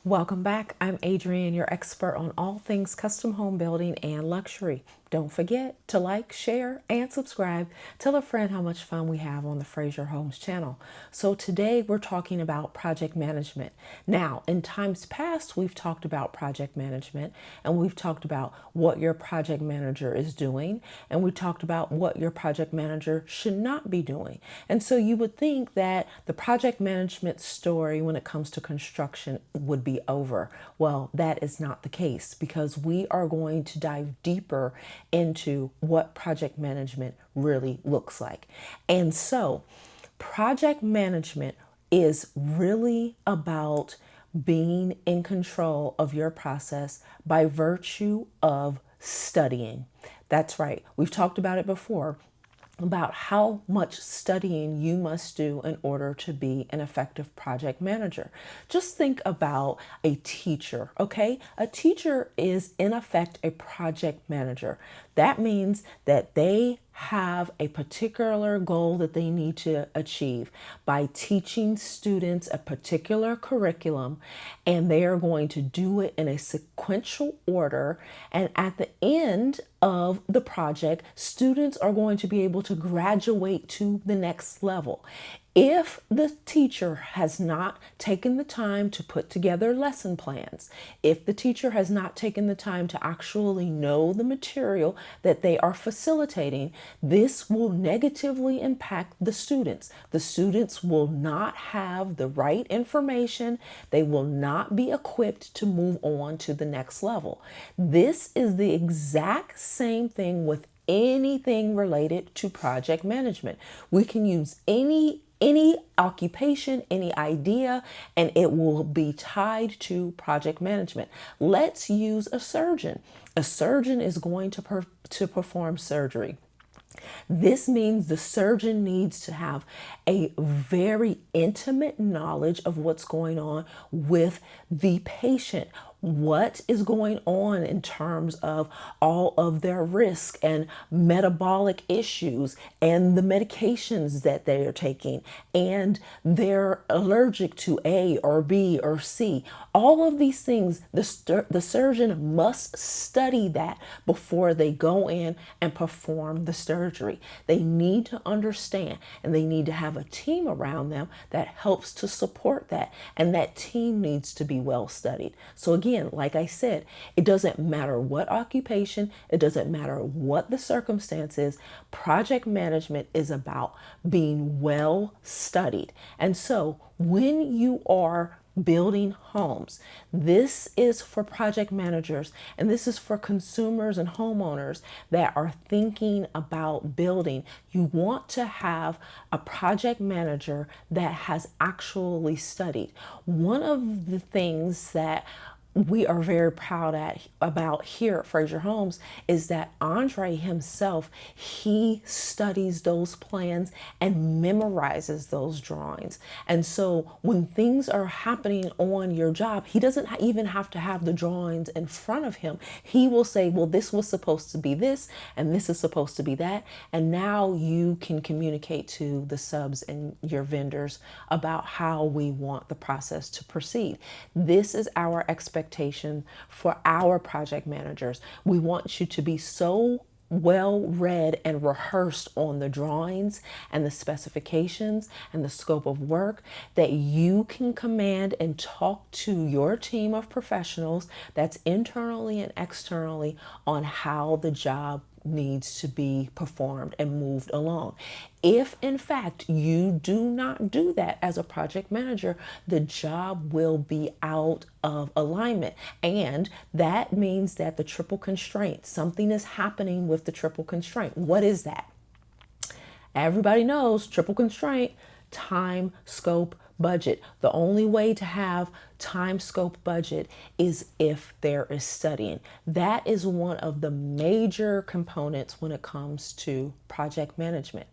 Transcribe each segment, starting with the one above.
Welcome back. I'm Adrienne, your expert on all things custom home building and luxury. Don't forget to like, share, and subscribe. Tell a friend how much fun we have on the Fraser Homes channel. So today we're talking about project management. Now, in times past, we've talked about project management and we've talked about what your project manager is doing and we talked about what your project manager should not be doing. And so you would think that the project management story when it comes to construction would be over. Well, that is not the case because we are going to dive deeper into what project management really looks like. And so, project management is really about being in control of your process by virtue of studying. That's right. We've talked about it before about how much studying you must do in order to be an effective project manager. Just think about a teacher, okay? A teacher is in effect a project manager. That means that they have a particular goal that they need to achieve by teaching students a particular curriculum, and they are going to do it in a sequential order. And at the end of the project, students are going to be able to graduate to the next level. If the teacher has not taken the time to put together lesson plans, if the teacher has not taken the time to actually know the material that they are facilitating, this will negatively impact the students. The students will not have the right information. They will not be equipped to move on to the next level. This is the exact same thing with anything related to project management. We can use any occupation, any idea, and it will be tied to project management. Let's use a surgeon. A surgeon is going to perform surgery. This means the surgeon needs to have a very intimate knowledge of what's going on with the patient. What is going on in terms of all of their risk and metabolic issues and the medications that they are taking, and they're allergic to A or B or C. All of these things, the surgeon must study that before they go in and perform the surgery. They need to understand and they need to have a team around them that helps to support that. And that team needs to be well studied. So again, like I said, it doesn't matter what occupation, it doesn't matter what the circumstance is. Project management is about being well studied. And so when you are building homes, this is for project managers and this is for consumers and homeowners that are thinking about building. You want to have a project manager that has actually studied. One of the things that we are very about here at Fraser Homes is that Andre himself, he studies those plans and memorizes those drawings. And so when things are happening on your job, he doesn't even have to have the drawings in front of him. He will say, well, this was supposed to be this and this is supposed to be that. And now you can communicate to the subs and your vendors about how we want the process to proceed. This is our expectation for our project managers. We want you to be so well read and rehearsed on the drawings and the specifications and the scope of work that you can command and talk to your team of professionals that's internally and externally on how the job needs to be performed and moved along. If in fact you do not do that as a project manager, the job will be out of alignment. And that means that the triple constraint, something is happening with the triple constraint. What is that? Everybody knows triple constraint: time, scope, budget. The only way to have time, scope, budget is if there is studying. That is one of the major components when it comes to project management.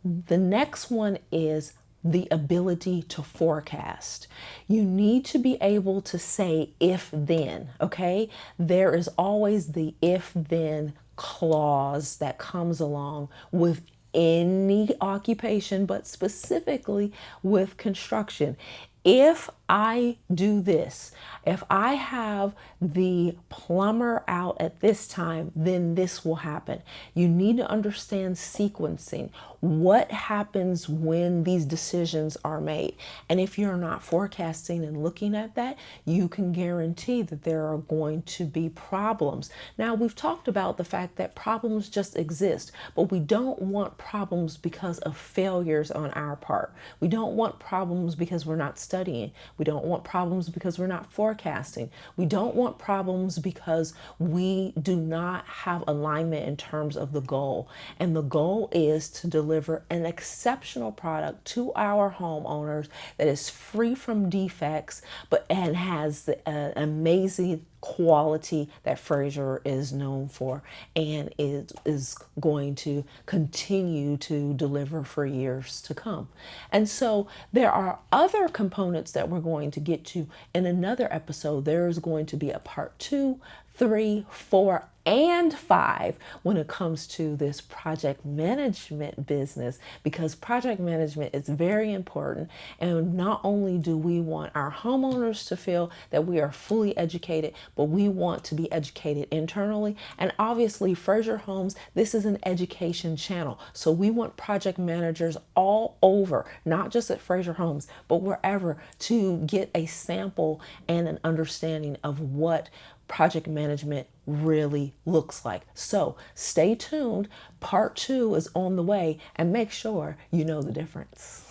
The next one is the ability to forecast. You need to be able to say if then, okay? There is always the if then clause that comes along with any occupation, but specifically with construction. if I do this, if I have the plumber out at this time, then this will happen. You need to understand sequencing. What happens when these decisions are made? And if you're not forecasting and looking at that, you can guarantee that there are going to be problems. Now, we've talked about the fact that problems just exist, but we don't want problems because of failures on our part. We don't want problems because we're not studying. We don't want problems because we're not forecasting. We don't want problems because we do not have alignment in terms of the goal. And the goal is to deliver an exceptional product to our homeowners that is free from defects, and has the amazing quality that Fraser is known for, and is going to continue to deliver for years to come. And so there are other components that we're going to get to in another episode. There is going to be a part 2, 3, 4, and 5 when it comes to this project management business, because project management is very important. And not only do we want our homeowners to feel that we are fully educated, but we want to be educated internally. And obviously, Fraser Homes, this is an education channel. So we want project managers all over, not just at Fraser Homes, but wherever, to get a sample and an understanding of what project management really looks like. So stay tuned. Part 2 is on the way, and make sure you know the difference.